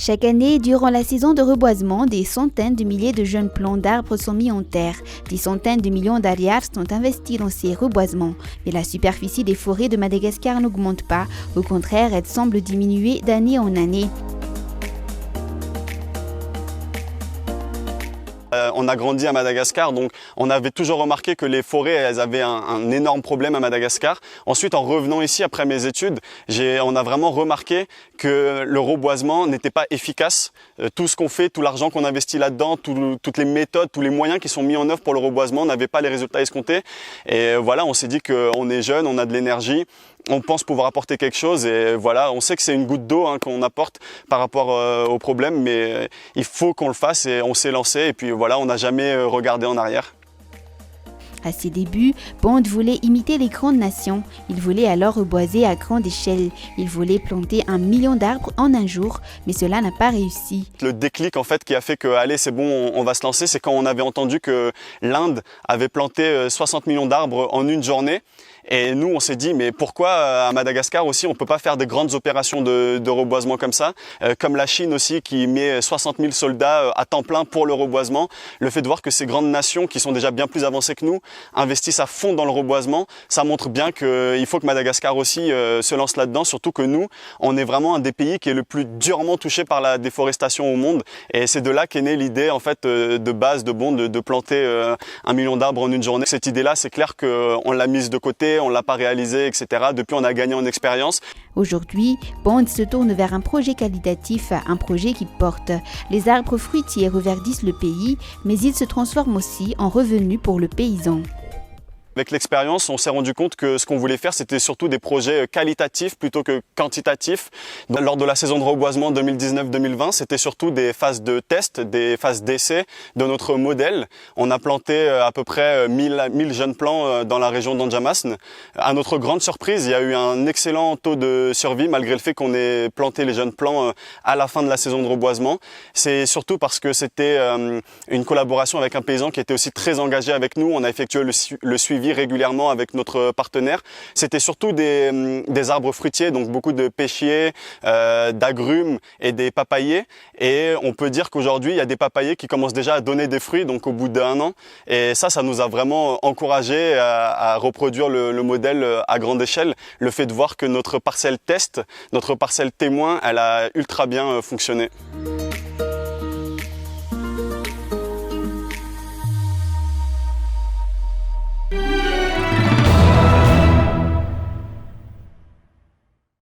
Chaque année, durant la saison de reboisement, des centaines de milliers de jeunes plants d'arbres sont mis en terre. Des centaines de millions d'hectares sont investis dans ces reboisements. Mais la superficie des forêts de Madagascar n'augmente pas. Au contraire, elle semble diminuer d'année en année. On a grandi à Madagascar, donc on avait toujours remarqué que les forêts, elles avaient un énorme problème à Madagascar. Ensuite, en revenant ici après mes études, on a vraiment remarqué que le reboisement n'était pas efficace. Tout ce qu'on fait, tout l'argent qu'on investit là-dedans, toutes les méthodes, tous les moyens qui sont mis en œuvre pour le reboisement n'avaient pas les résultats escomptés. Et voilà, on s'est dit qu'on est jeune, on a de l'énergie. On pense pouvoir apporter quelque chose et voilà, on sait que c'est une goutte d'eau qu'on apporte par rapport au problème, mais il faut qu'on le fasse et on s'est lancé et puis voilà, on n'a jamais regardé en arrière. À ses débuts, Bond voulait imiter les grandes nations. Il voulait alors reboiser à grande échelle. Il voulait planter 1 million d'arbres en un jour, mais cela n'a pas réussi. Le déclic en fait qui a fait que allez c'est bon, on va se lancer, c'est quand on avait entendu que l'Inde avait planté 60 millions d'arbres en une journée. Et nous, on s'est dit, mais pourquoi à Madagascar aussi, on peut pas faire des grandes opérations de reboisement comme ça, comme la Chine aussi qui met 60 000 soldats à temps plein pour le reboisement. Le fait de voir que ces grandes nations qui sont déjà bien plus avancées que nous investissent à fond dans le reboisement, ça montre bien qu'il faut que Madagascar aussi se lance là-dedans, surtout que nous, on est vraiment un des pays qui est le plus durement touché par la déforestation au monde. Et c'est de là qu'est née l'idée en fait de base de Bond de planter 1 million d'arbres en une journée. Cette idée-là, c'est clair qu'on l'a mise de côté. On ne l'a pas réalisé, etc. Depuis, on a gagné en expérience. Aujourd'hui, Bond se tourne vers un projet qualitatif, un projet qui porte. Les arbres fruitiers reverdissent le pays, mais ils se transforment aussi en revenus pour le paysan. Avec l'expérience, on s'est rendu compte que ce qu'on voulait faire, c'était surtout des projets qualitatifs plutôt que quantitatifs. Lors de la saison de reboisement 2019-2020, c'était surtout des phases de test, des phases d'essai de notre modèle. On a planté à peu près 1000 jeunes plants dans la région d'Anjamasn. À notre grande surprise, il y a eu un excellent taux de survie malgré le fait qu'on ait planté les jeunes plants à la fin de la saison de reboisement. C'est surtout parce que c'était une collaboration avec un paysan qui était aussi très engagé avec nous. On a effectué le suivi régulièrement avec notre partenaire. C'était surtout des arbres fruitiers, donc beaucoup de pêchiers, d'agrumes et des papayers. Et on peut dire qu'aujourd'hui, il y a des papayers qui commencent déjà à donner des fruits, donc au bout d'1 an. Et ça nous a vraiment encouragé à reproduire le modèle à grande échelle. Le fait de voir que notre parcelle test, notre parcelle témoin, elle a ultra bien fonctionné.